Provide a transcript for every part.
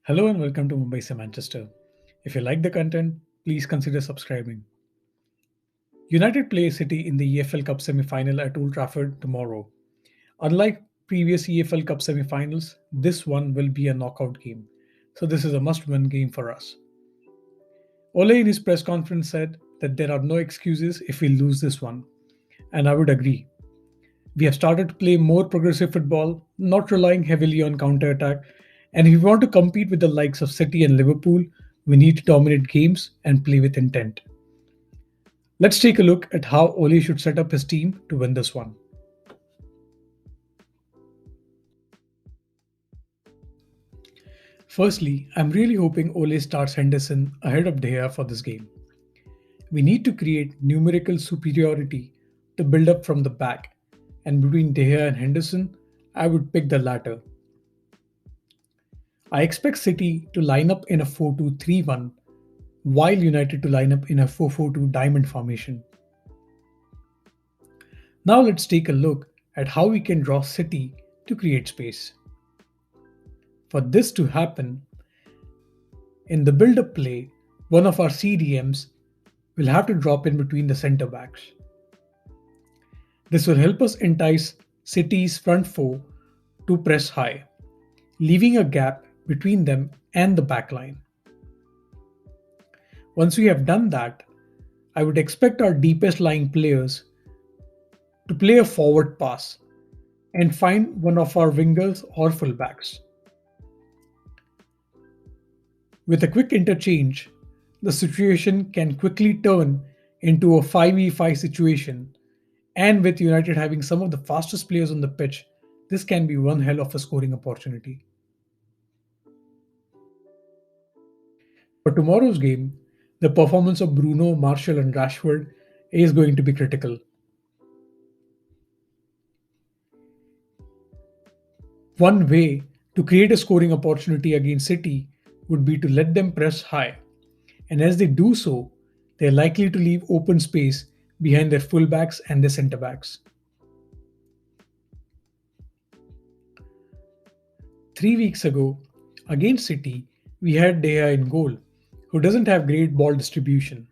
Hello and welcome to Mumbai se Manchester. If you like the content, please consider subscribing. United play City in the EFL Cup semi-final at Old Trafford tomorrow. Unlike previous EFL Cup semi-finals, this one will be a knockout game. So this is a must-win game for us. Ole in his press conference said that there are no excuses if we lose this one, and I would agree. We have started to play more progressive football, not relying heavily on counter-attack, and if we want to compete with the likes of City and Liverpool, we need to dominate games and play with intent. Let's take a look at how Ole should set up his team to win this one. Firstly, I'm really hoping Ole starts Henderson ahead of De Gea for this game. We need to create numerical superiority to build up from the back, and between De Gea and Henderson, I would pick the latter. I expect City to line up in a 4-2-3-1, while United to line up in a 4-4-2 diamond formation. Now let's take a look at how we can draw City to create space. For this to happen, in the build up play, one of our CDMs will have to drop in between the centre backs. This will help us entice City's front four to press high, leaving a gap between them and the back line. Once we have done that, I would expect our deepest lying players to play a forward pass and find one of our wingers or fullbacks. With a quick interchange, the situation can quickly turn into a 5v5 situation, and with United having some of the fastest players on the pitch, this can be one hell of a scoring opportunity. For tomorrow's game, the performance of Bruno, Martial, and Rashford is going to be critical. One way to create a scoring opportunity against City would be to let them press high, and as they do so, they're likely to leave open space behind their fullbacks and their centre backs. 3 weeks ago, against City, we had De Gea in goal, who doesn't have great ball distribution.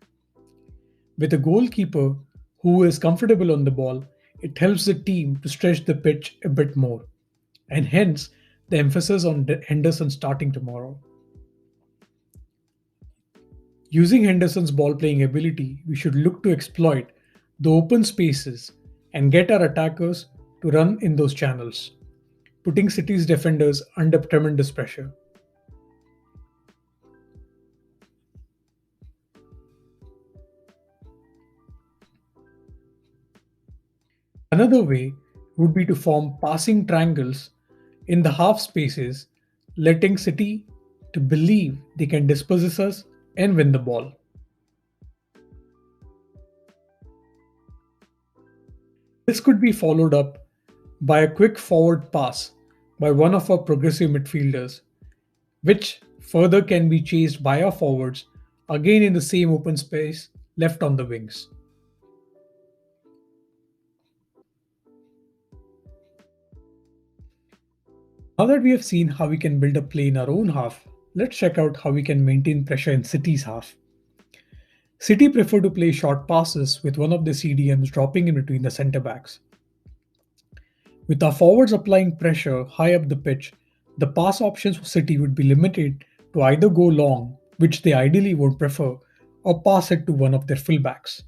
With a goalkeeper who is comfortable on the ball, it helps the team to stretch the pitch a bit more, and hence the emphasis on Henderson starting tomorrow. Using Henderson's ball playing ability, we should look to exploit the open spaces and get our attackers to run in those channels, putting City's defenders under tremendous pressure. Another way would be to form passing triangles in the half spaces, letting City to believe they can dispossess us and win the ball. This could be followed up by a quick forward pass by one of our progressive midfielders, which further can be chased by our forwards again in the same open space left on the wings. Now that we have seen how we can build a play in our own half, let's check out how we can maintain pressure in City's half. City prefer to play short passes with one of the CDMs dropping in between the centre backs. With our forwards applying pressure high up the pitch, the pass options for City would be limited to either go long, which they ideally would prefer, or pass it to one of their fullbacks.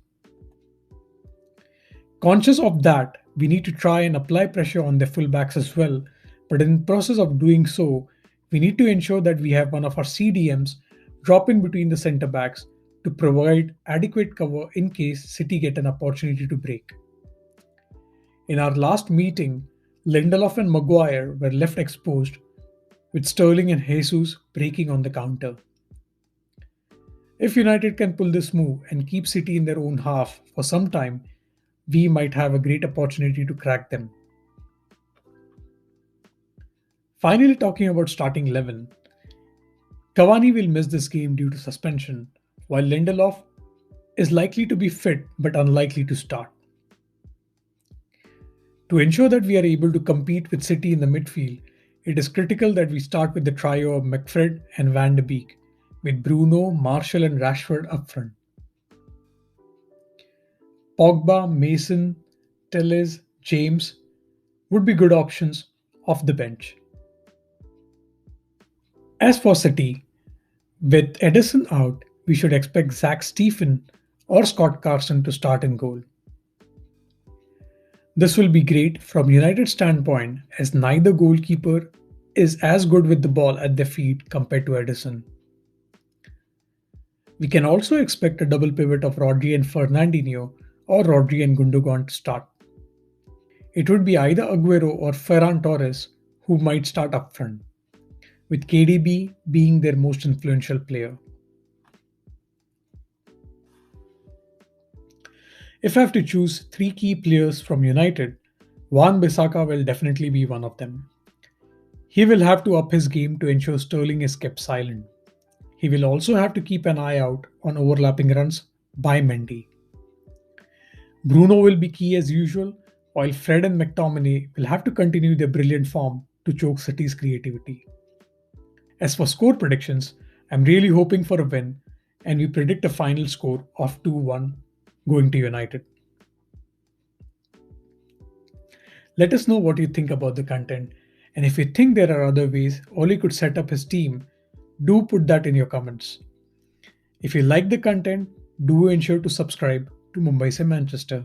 Conscious of that, we need to try and apply pressure on their fullbacks as well, but in the process of doing so, we need to ensure that we have one of our CDMs drop in between the centre backs to provide adequate cover in case City get an opportunity to break. In our last meeting, Lindelof and Maguire were left exposed, with Sterling and Jesus breaking on the counter. If United can pull this move and keep City in their own half for some time, we might have a great opportunity to crack them. Finally, talking about starting 11, Cavani will miss this game due to suspension, while Lindelof is likely to be fit but unlikely to start. To ensure that we are able to compete with City in the midfield, It is critical that we start with the trio of McFred and Van de Beek, with Bruno, Marshall, and Rashford up front. Pogba, Mason, Telles, James would be good options off the bench. As for City, with Edison out, we should expect Zach Stephen or Scott Carson to start in goal. This will be great from United's standpoint as neither goalkeeper is as good with the ball at their feet compared to Edison. We can also expect a double pivot of Rodri and Fernandinho or Rodri and Gundogan to start. It would be either Aguero or Ferran Torres who might start up front, with KDB being their most influential player. If I have to choose three key players from United, Wan Bissaka will definitely be one of them. He will have to up his game to ensure Sterling is kept silent. He will also have to keep an eye out on overlapping runs by Mendy. Bruno will be key as usual, while Fred and McTominay will have to continue their brilliant form to choke City's creativity. As for score predictions, I'm really hoping for a win, and we predict a final score of 2-1 going to United. Let us know what you think about the content, and if you think there are other ways Oli could set up his team, do put that in your comments. If you like the content, do ensure to subscribe to Mumbai Se Manchester.